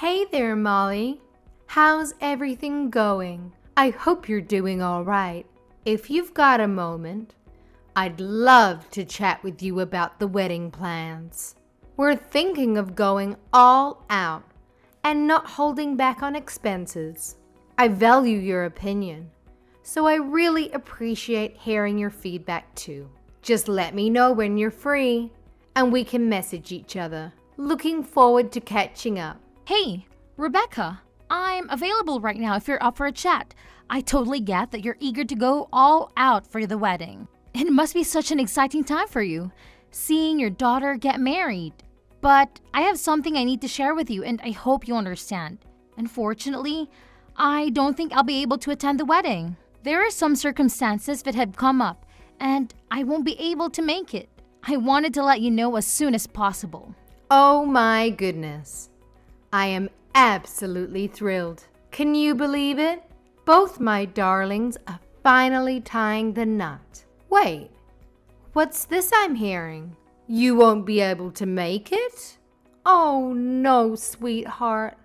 Hey there, Molly. How's everything going? I hope you're doing all right. If you've got a moment, I'd love to chat with you about the wedding plans. We're thinking of going all out and not holding back on expenses. I value your opinion, so I really appreciate hearing your feedback too. Just let me know when you're free and we can message each other. Looking forward to catching up. Hey, Rebecca, I'm available right now if you're up for a chat. I totally get that you're eager to go all out for the wedding. It must be such an exciting time for you, seeing your daughter get married. But I have something I need to share with you, and I hope you understand. Unfortunately, I don't think I'll be able to attend the wedding. There are some circumstances that have come up, and I won't be able to make it. I wanted to let you know as soon as possible. Oh my goodness. I am absolutely thrilled. Can you believe it? Both my darlings are finally tying the knot. Wait, what's this I'm hearing? You won't be able to make it? Oh no, sweetheart.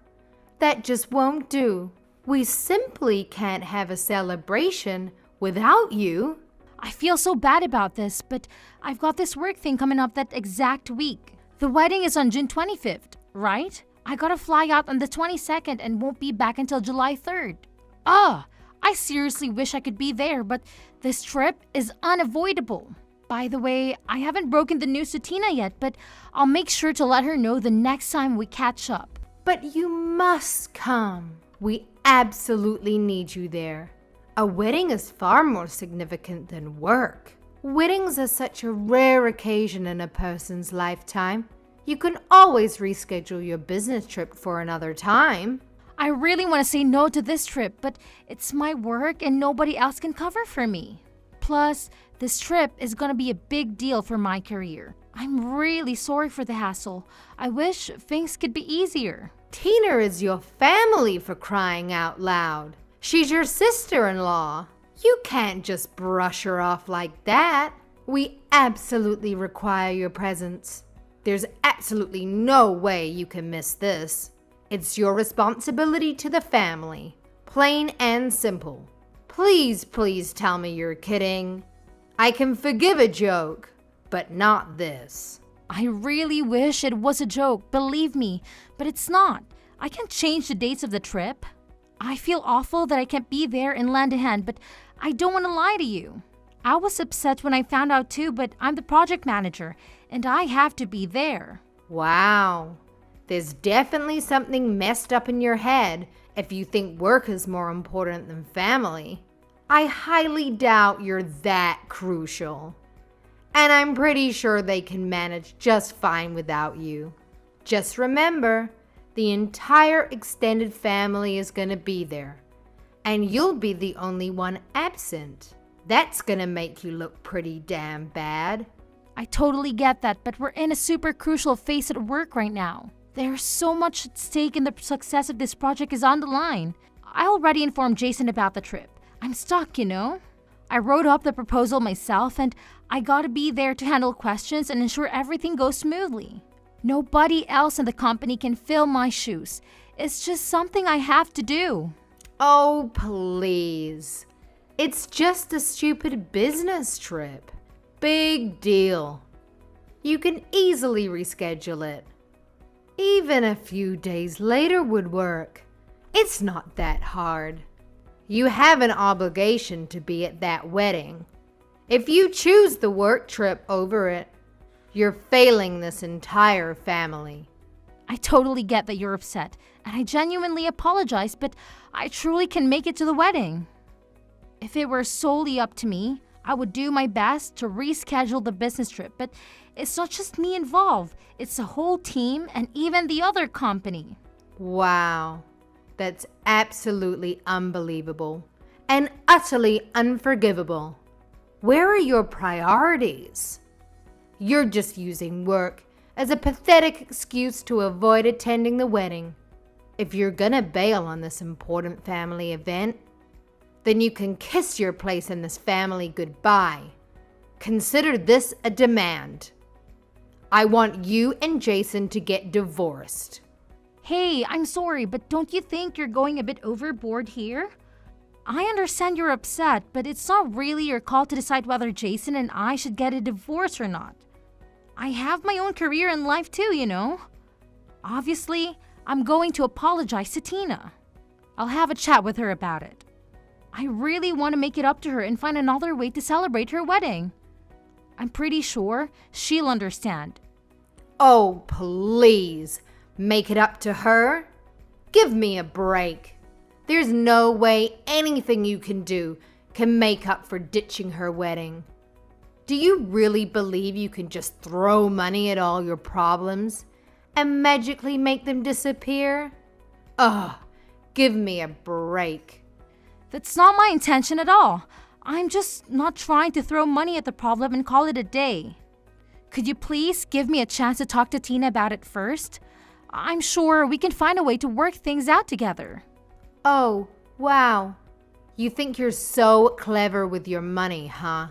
That just won't do. We simply can't have a celebration without you. I feel so bad about this, but I've got this work thing coming up that exact week. The wedding is on June 25th, right? I gotta fly out on the 22nd and won't be back until July 3rd. I seriously wish I could be there, but this trip is unavoidable. By the way, I haven't broken the news to Tina yet, but I'll make sure to let her know the next time we catch up. But you must come. We absolutely need you there. A wedding is far more significant than work. Weddings are such a rare occasion in a person's lifetime. You can always reschedule your business trip for another time. I really want to say no to this trip, but it's my work and nobody else can cover for me. Plus, this trip is going to be a big deal for my career. I'm really sorry for the hassle. I wish things could be easier. Tina is your family, for crying out loud. She's your sister-in-law. You can't just brush her off like that. We absolutely require your presence. There's absolutely no way you can miss this. It's your responsibility to the family. Plain and simple. Please, please tell me you're kidding. I can forgive a joke, but not this. I really wish it was a joke, believe me, but it's not. I can't change the dates of the trip. I feel awful that I can't be there and lend a hand, but I don't want to lie to you. I was upset when I found out too, but I'm the project manager, and I have to be there. Wow. There's definitely something messed up in your head if you think work is more important than family. I highly doubt you're that crucial. And I'm pretty sure they can manage just fine without you. Just remember, the entire extended family is going to be there. And you'll be the only one absent. That's going to make you look pretty damn bad. I totally get that, but we're in a super crucial phase at work right now. There's so much at stake and the success of this project is on the line. I already informed Jason about the trip. I'm stuck, you know? I wrote up the proposal myself and I gotta be there to handle questions and ensure everything goes smoothly. Nobody else in the company can fill my shoes. It's just something I have to do. Oh, please. It's just a stupid business trip. Big deal. You can easily reschedule it. Even a few days later would work. It's not that hard. You have an obligation to be at that wedding. If you choose the work trip over it, you're failing this entire family. I totally get that you're upset, and I genuinely apologize, but I truly can make it to the wedding. If it were solely up to me, I would do my best to reschedule the business trip, but it's not just me involved. It's the whole team and even the other company. Wow, that's absolutely unbelievable and utterly unforgivable. Where are your priorities? You're just using work as a pathetic excuse to avoid attending the wedding. If you're gonna bail on this important family event, then you can kiss your place in this family goodbye. Consider this a demand. I want you and Jason to get divorced. Hey, I'm sorry, but don't you think you're going a bit overboard here? I understand you're upset, but it's not really your call to decide whether Jason and I should get a divorce or not. I have my own career in life too, you know. Obviously, I'm going to apologize to Tina. I'll have a chat with her about it. I really want to make it up to her and find another way to celebrate her wedding. I'm pretty sure she'll understand. Oh, please. Make it up to her? Give me a break. There's no way anything you can do can make up for ditching her wedding. Do you really believe you can just throw money at all your problems and magically make them disappear? Ugh, give me a break. That's not my intention at all. I'm just not trying to throw money at the problem and call it a day. Could you please give me a chance to talk to Tina about it first? I'm sure we can find a way to work things out together. Oh, wow. You think you're so clever with your money, huh?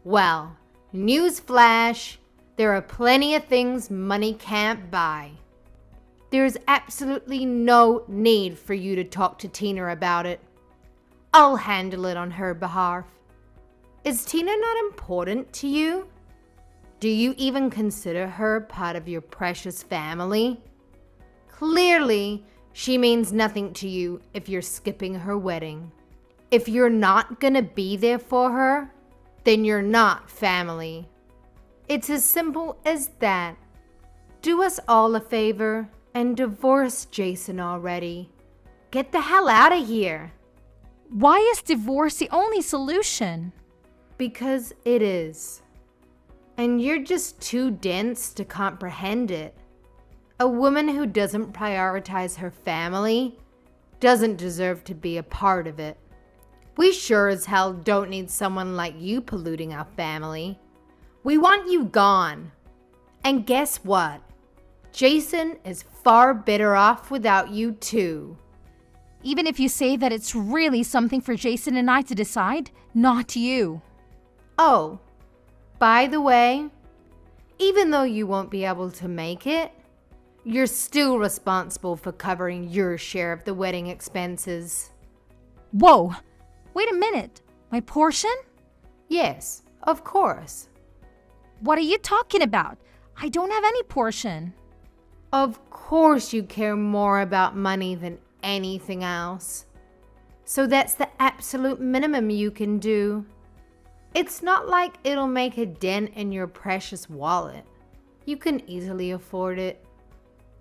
Well, newsflash, there are plenty of things money can't buy. There's absolutely no need for you to talk to Tina about it. I'll handle it on her behalf. Is Tina not important to you? Do you even consider her part of your precious family? Clearly, she means nothing to you if you're skipping her wedding. If you're not gonna be there for her, then you're not family. It's as simple as that. Do us all a favor and divorce Jason already. Get the hell out of here. Why is divorce the only solution? Because it is. And you're just too dense to comprehend it. A woman who doesn't prioritize her family doesn't deserve to be a part of it. We sure as hell don't need someone like you polluting our family. We want you gone. And guess what? Jason is far better off without you too. Even if you say that it's really something for Jason and I to decide, not you. Oh, by the way, even though you won't be able to make it, you're still responsible for covering your share of the wedding expenses. Whoa, wait a minute. My portion? Yes, of course. What are you talking about? I don't have any portion. Of course you care more about money than anything else. So that's the absolute minimum you can do. It's not like it'll make a dent in your precious wallet. You can easily afford it.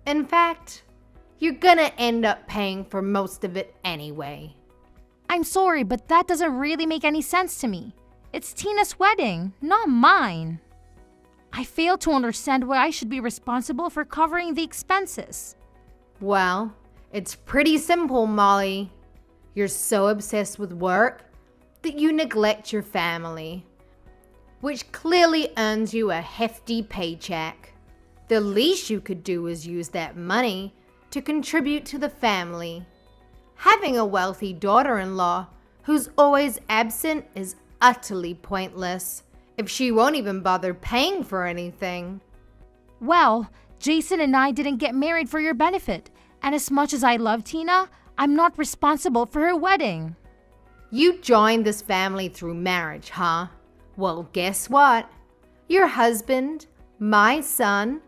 In fact, you're gonna end up paying for most of it anyway. I'm sorry, but that doesn't really make any sense to me. It's Tina's wedding, not mine. I fail to understand why I should be responsible for covering the expenses. Well, it's pretty simple, Molly. You're so obsessed with work that you neglect your family, which clearly earns you a hefty paycheck. The least you could do is use that money to contribute to the family. Having a wealthy daughter-in-law who's always absent is utterly pointless if she won't even bother paying for anything. Well, Jason and I didn't get married for your benefit, and as much as I love Tina, I'm not responsible for her wedding. You joined this family through marriage, huh? Well, guess what? Your husband, my son,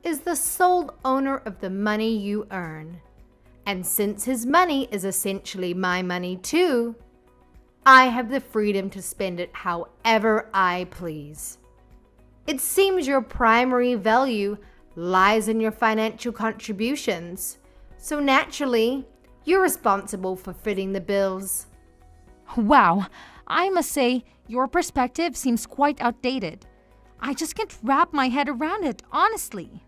is the sole owner of the money you earn. And since his money is essentially my money too, I have the freedom to spend it however I please. It seems your primary value lies in your financial contributions, so naturally, you're responsible for footing the bills. Wow, I must say, your perspective seems quite outdated. I just can't wrap my head around it, honestly.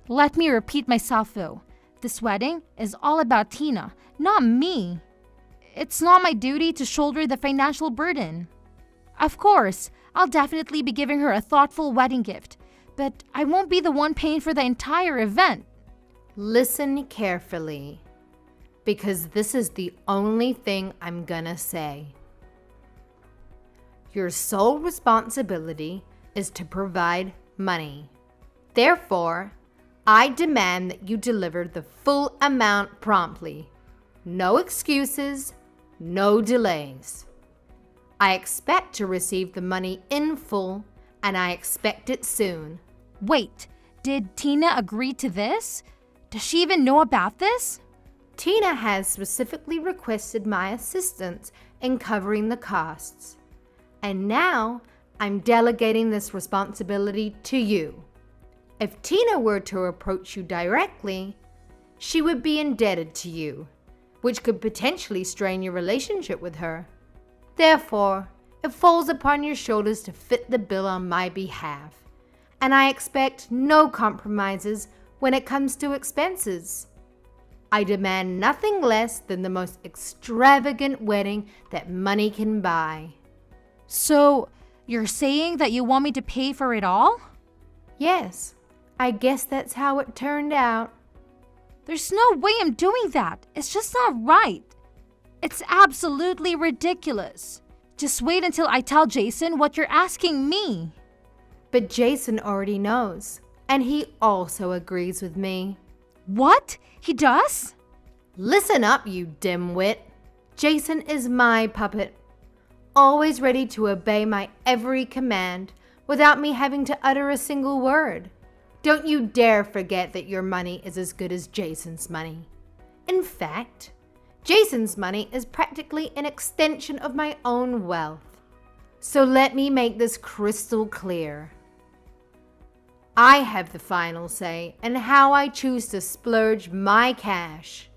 Let me repeat myself though. This wedding is all about Tina, not me. It's not my duty to shoulder the financial burden. Of course, I'll definitely be giving her a thoughtful wedding gift, but I won't be the one paying for the entire event. Listen carefully, because this is the only thing I'm gonna say. Your sole responsibility is to provide money. Therefore, I demand that you deliver the full amount promptly. No excuses, no delays. I expect to receive the money in full, and I expect it soon. Wait, did Tina agree to this? Does she even know about this? Tina has specifically requested my assistance in covering the costs. And now I'm delegating this responsibility to you. If Tina were to approach you directly, she would be indebted to you, which could potentially strain your relationship with her. Therefore, it falls upon your shoulders to fit the bill on my behalf, and I expect no compromises when it comes to expenses. I demand nothing less than the most extravagant wedding that money can buy. So, you're saying that you want me to pay for it all? Yes, I guess that's how it turned out. There's no way I'm doing that. It's just not right. It's absolutely ridiculous. Just wait until I tell Jason what you're asking me. But Jason already knows, and he also agrees with me. What? He does? Listen up, you dimwit. Jason is my puppet, always ready to obey my every command without me having to utter a single word. Don't you dare forget that your money is as good as Jason's money. In fact, Jason's money is practically an extension of my own wealth. So let me make this crystal clear. I have the final say in how I choose to splurge my cash.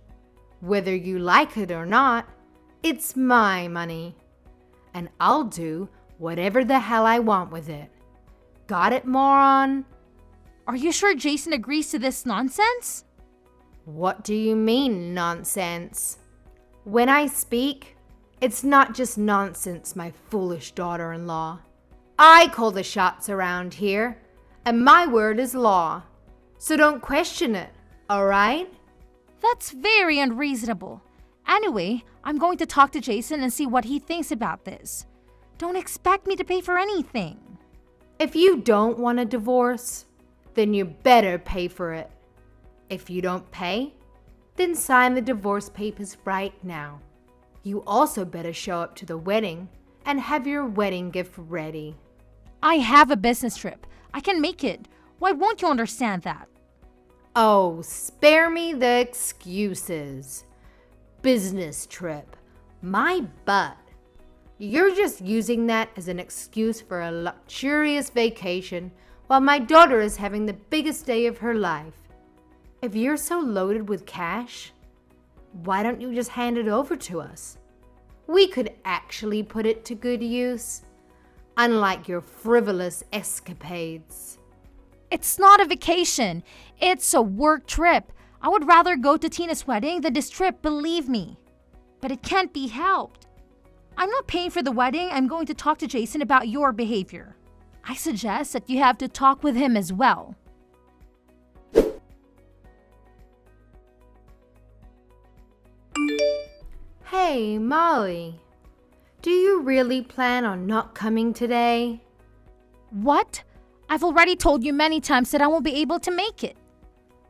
Whether you like it or not, it's my money. And I'll do whatever the hell I want with it. Got it, moron? Are you sure Jason agrees to this nonsense? What do you mean, nonsense? When I speak, it's not just nonsense, my foolish daughter-in-law. I call the shots around here, and my word is law. So don't question it, all right? That's very unreasonable. Anyway, I'm going to talk to Jason and see what he thinks about this. Don't expect me to pay for anything. If you don't want a divorce, then you better pay for it. If you don't pay, then sign the divorce papers right now. You also better show up to the wedding and have your wedding gift ready. I have a business trip. I can make it. Why won't you understand that? Oh, spare me the excuses. Business trip. My butt. You're just using that as an excuse for a luxurious vacation while my daughter is having the biggest day of her life. If you're so loaded with cash, why don't you just hand it over to us? We could actually put it to good use, unlike your frivolous escapades. It's not a vacation. It's a work trip. I would rather go to Tina's wedding than this trip, believe me. But it can't be helped. I'm not paying for the wedding. I'm going to talk to Jason about your behavior. I suggest that you have to talk with him as well. Hey, Molly. Do you really plan on not coming today? What? I've already told you many times that I won't be able to make it.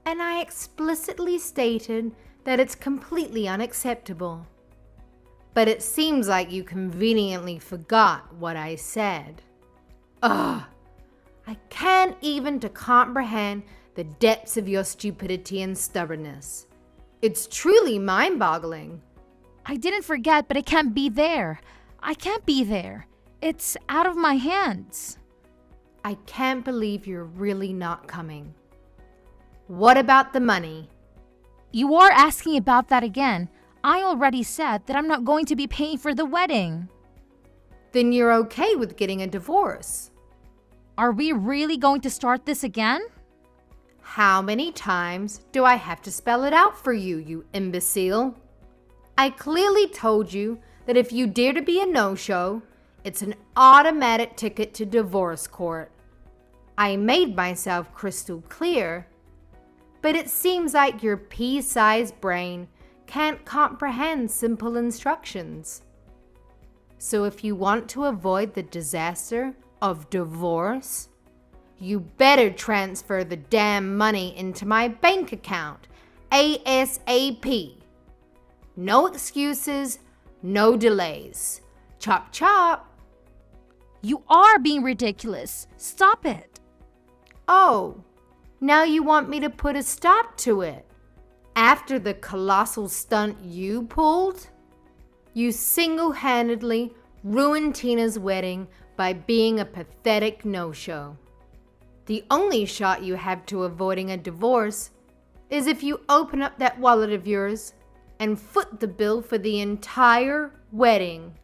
And I explicitly stated that it's completely unacceptable. But it seems like you conveniently forgot what I said. Ugh! I can't even to comprehend the depths of your stupidity and stubbornness. It's truly mind-boggling. I didn't forget, but I can't be there. I can't be there. It's out of my hands. I can't believe you're really not coming. What about the money? You are asking about that again. I already said that I'm not going to be paying for the wedding. Then you're okay with getting a divorce. Are we really going to start this again? How many times do I have to spell it out for you, you imbecile? I clearly told you that if you dare to be a no-show, it's an automatic ticket to divorce court. I made myself crystal clear, but it seems like your pea-sized brain can't comprehend simple instructions. So if you want to avoid the disaster of divorce, You better transfer the damn money into my bank account, ASAP. No excuses, no delays. Chop chop. You are being ridiculous. Stop it. Oh, now you want me to put a stop to it? After the colossal stunt you pulled? You single-handedly ruined Tina's wedding by being a pathetic no-show. The only shot you have to avoiding a divorce is if you open up that wallet of yours and foot the bill for the entire wedding.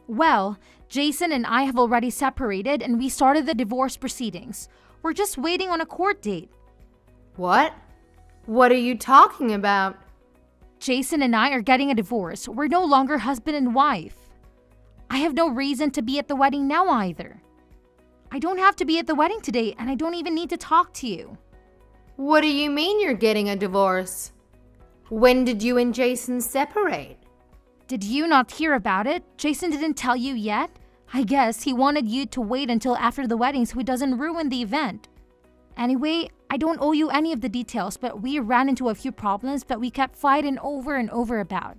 Well, Jason and I have already separated and we started the divorce proceedings. We're just waiting on a court date. What? What are you talking about? Jason and I are getting a divorce. We're no longer husband and wife. I have no reason to be at the wedding now either. I don't have to be at the wedding today and I don't even need to talk to you. What do you mean you're getting a divorce? When did you and Jason separate? Did you not hear about it? Jason didn't tell you yet? I guess he wanted you to wait until after the wedding so he doesn't ruin the event. Anyway, I don't owe you any of the details, but we ran into a few problems that we kept fighting over and over about.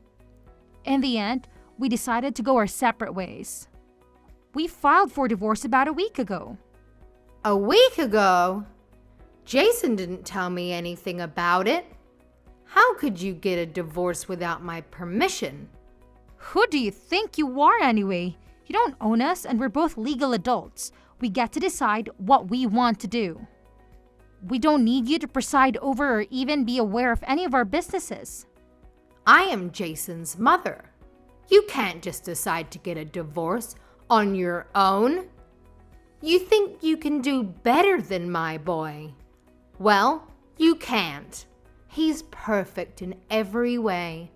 In the end, we decided to go our separate ways. We filed for divorce about a week ago. A week ago? Jason didn't tell me anything about it. How could you get a divorce without my permission? Who do you think you are anyway? You don't own us and we're both legal adults. We get to decide what we want to do. We don't need you to preside over or even be aware of any of our businesses. I am Jason's mother. You can't just decide to get a divorce on your own. You think you can do better than my boy? Well, you can't. He's perfect in every way.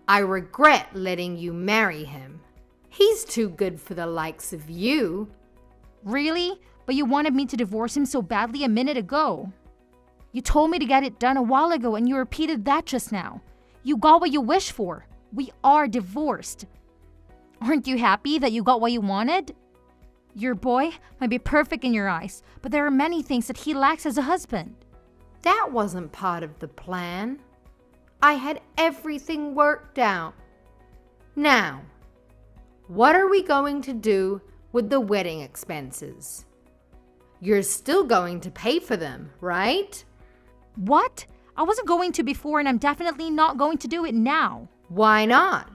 I regret letting you marry him. He's too good for the likes of you. Really? But you wanted me to divorce him so badly a minute ago. You told me to get it done a while ago and you repeated that just now. You got what you wished for. We are divorced. Aren't you happy that you got what you wanted? Your boy might be perfect in your eyes, but there are many things that he lacks as a husband. That wasn't part of the plan. I had everything worked out. Now, what are we going to do with the wedding expenses? You're still going to pay for them, right? What? I wasn't going to before and I'm definitely not going to do it now. Why not?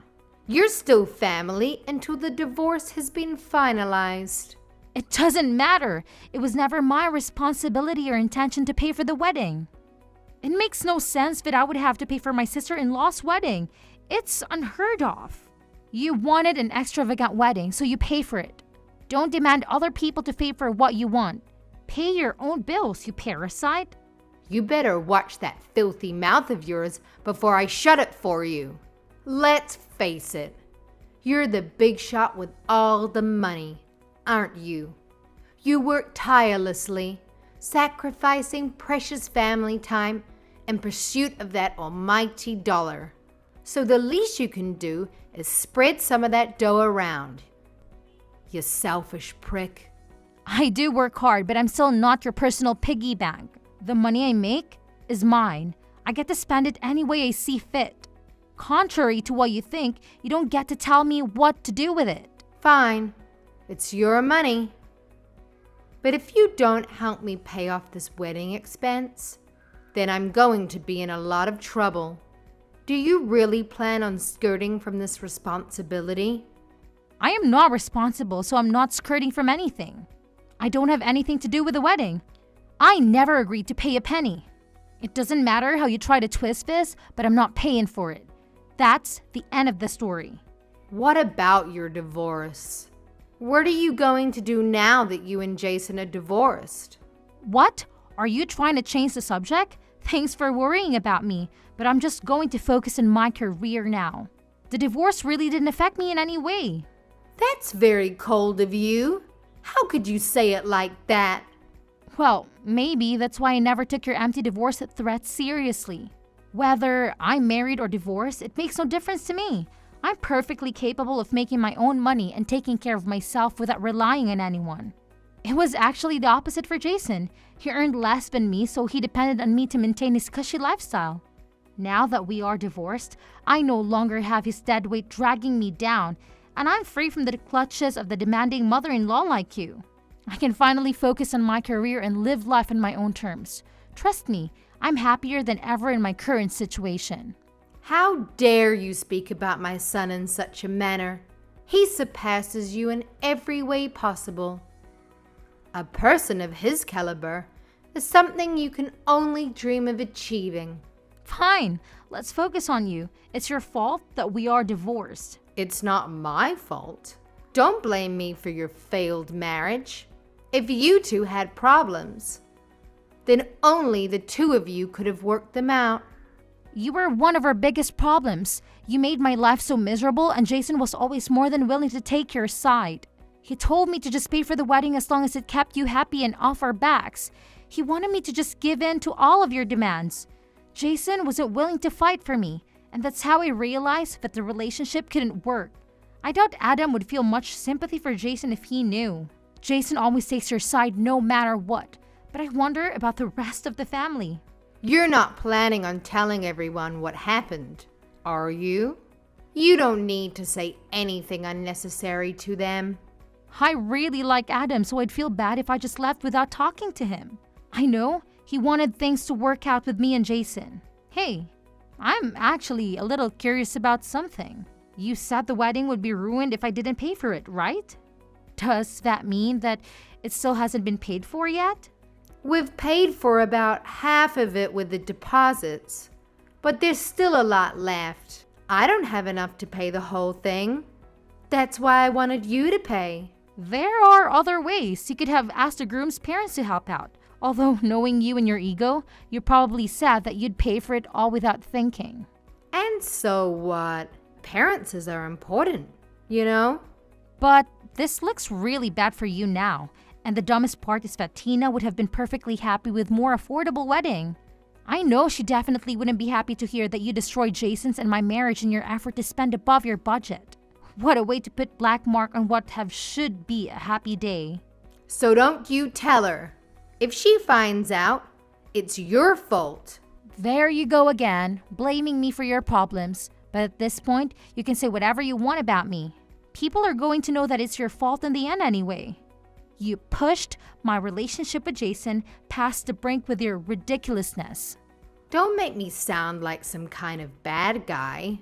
You're still family until the divorce has been finalized. It doesn't matter. It was never my responsibility or intention to pay for the wedding. It makes no sense that I would have to pay for my sister-in-law's wedding. It's unheard of. You wanted an extravagant wedding, so you pay for it. Don't demand other people to pay for what you want. Pay your own bills, you parasite. You better watch that filthy mouth of yours before I shut it for you. Let's face it. You're the big shot with all the money, aren't you? You work tirelessly, sacrificing precious family time in pursuit of that almighty dollar. So the least you can do is spread some of that dough around. You selfish prick. I do work hard, but I'm still not your personal piggy bank. The money I make is mine. I get to spend it any way I see fit. Contrary to what you think, you don't get to tell me what to do with it. Fine. It's your money. But if you don't help me pay off this wedding expense, then I'm going to be in a lot of trouble. Do you really plan on skirting from this responsibility? I am not responsible, so I'm not skirting from anything. I don't have anything to do with the wedding. I never agreed to pay a penny. It doesn't matter how you try to twist this, but I'm not paying for it. That's the end of the story. What about your divorce? What are you going to do now that you and Jason are divorced? What? Are you trying to change the subject? Thanks for worrying about me, but I'm just going to focus on my career now. The divorce really didn't affect me in any way. That's very cold of you. How could you say it like that? Well, maybe that's why I never took your empty divorce threats seriously. Whether I'm married or divorced, it makes no difference to me. I'm perfectly capable of making my own money and taking care of myself without relying on anyone. It was actually the opposite for Jason. He earned less than me, so he depended on me to maintain his cushy lifestyle. Now that we are divorced, I no longer have his dead weight dragging me down, and I'm free from the clutches of the demanding mother-in-law like you. I can finally focus on my career and live life on my own terms. Trust me, I'm happier than ever in my current situation. How dare you speak about my son in such a manner? He surpasses you in every way possible. A person of his caliber is something you can only dream of achieving. Fine, let's focus on you. It's your fault that we are divorced. It's not my fault. Don't blame me for your failed marriage. If you two had problems, then only the two of you could have worked them out. You were one of our biggest problems. You made my life so miserable, and Jason was always more than willing to take your side. He told me to just pay for the wedding as long as it kept you happy and off our backs. He wanted me to just give in to all of your demands. Jason wasn't willing to fight for me, and that's how I realized that the relationship couldn't work. I doubt Adam would feel much sympathy for Jason if he knew. Jason always takes your side no matter what, but I wonder about the rest of the family. You're not planning on telling everyone what happened, are you? You don't need to say anything unnecessary to them. I really like Adam, so I'd feel bad if I just left without talking to him. I know he wanted things to work out with me and Jason. Hey, I'm actually a little curious about something. You said the wedding would be ruined if I didn't pay for it, right? Does that mean that it still hasn't been paid for yet? We've paid for about half of it with the deposits, but there's still a lot left. I don't have enough to pay the whole thing. That's why I wanted you to pay. There are other ways. You could have asked the groom's parents to help out. Although, knowing you and your ego, you're probably sad that you'd pay for it all without thinking. And so what? Appearances are important, you know? But this looks really bad for you now. And the dumbest part is that Tina would have been perfectly happy with more affordable wedding. I know she definitely wouldn't be happy to hear that you destroyed Jason's and my marriage in your effort to spend above your budget. What a way to put black mark on what should be a happy day. So don't you tell her. If she finds out, it's your fault. There you go again, blaming me for your problems. But at this point, you can say whatever you want about me. People are going to know that it's your fault in the end anyway. You pushed my relationship with Jason past the brink with your ridiculousness. Don't make me sound like some kind of bad guy.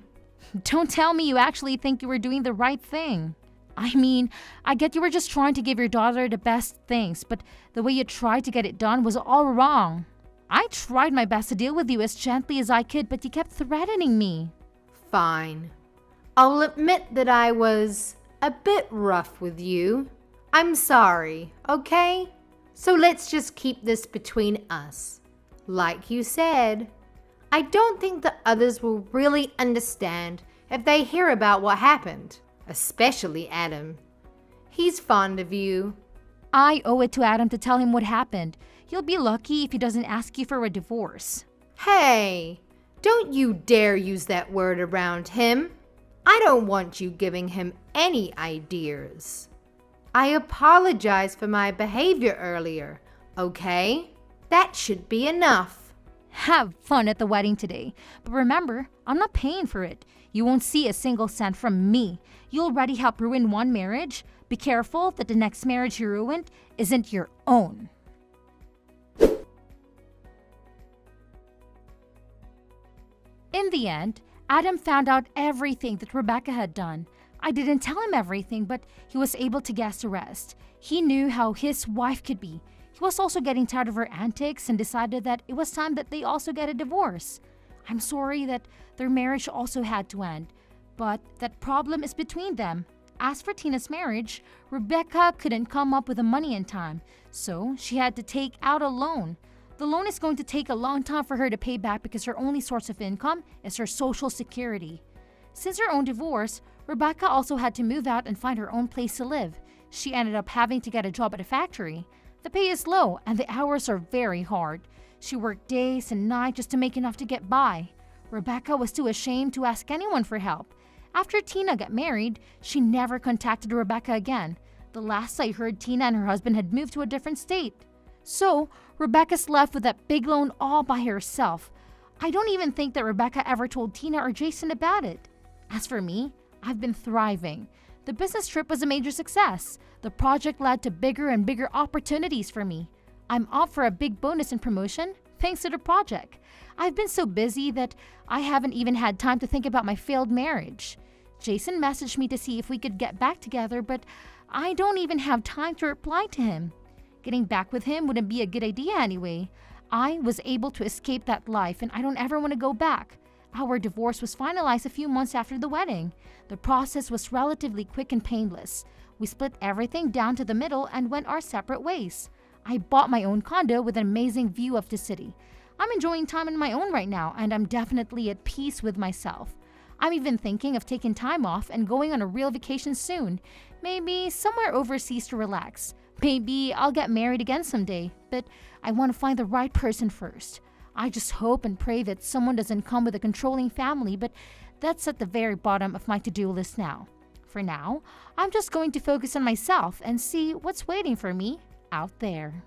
Don't tell me you actually think you were doing the right thing. I mean, I get you were just trying to give your daughter the best things, but the way you tried to get it done was all wrong. I tried my best to deal with you as gently as I could, but you kept threatening me. Fine. I'll admit that I was a bit rough with you. I'm sorry, okay? So let's just keep this between us. Like you said, I don't think the others will really understand if they hear about what happened, especially Adam. He's fond of you. I owe it to Adam to tell him what happened. You'll be lucky if he doesn't ask you for a divorce. Hey, don't you dare use that word around him. I don't want you giving him any ideas. I apologize for my behavior earlier, okay? That should be enough. Have fun at the wedding today. But remember, I'm not paying for it. You won't see a single cent from me. You already helped ruin one marriage. Be careful that the next marriage you ruined isn't your own. In the end, Adam found out everything that Rebecca had done. I didn't tell him everything, but he was able to guess the rest. He knew how his wife could be. He was also getting tired of her antics and decided that it was time that they also get a divorce. I'm sorry that their marriage also had to end, but that problem is between them. As for Tina's marriage, Rebecca couldn't come up with the money in time, so she had to take out a loan. The loan is going to take a long time for her to pay back because her only source of income is her Social Security. Since her own divorce, Rebecca also had to move out and find her own place to live. She ended up having to get a job at a factory. The pay is low and the hours are very hard. She worked days and nights just to make enough to get by. Rebecca was too ashamed to ask anyone for help. After Tina got married, she never contacted Rebecca again. The last I heard, Tina and her husband had moved to a different state. So, Rebecca's left with that big loan all by herself. I don't even think that Rebecca ever told Tina or Jason about it. As for me, I've been thriving. The business trip was a major success. The project led to bigger and bigger opportunities for me. I'm up for a big bonus and promotion thanks to the project. I've been so busy that I haven't even had time to think about my failed marriage. Jason messaged me to see if we could get back together, but I don't even have time to reply to him. Getting back with him wouldn't be a good idea anyway. I was able to escape that life and I don't ever want to go back. Our divorce was finalized a few months after the wedding. The process was relatively quick and painless. We split everything down to the middle and went our separate ways. I bought my own condo with an amazing view of the city. I'm enjoying time on my own right now and I'm definitely at peace with myself. I'm even thinking of taking time off and going on a real vacation soon. Maybe somewhere overseas to relax. Maybe I'll get married again someday, but I want to find the right person first. I just hope and pray that someone doesn't come with a controlling family, but that's at the very bottom of my to-do list now. For now, I'm just going to focus on myself and see what's waiting for me out there.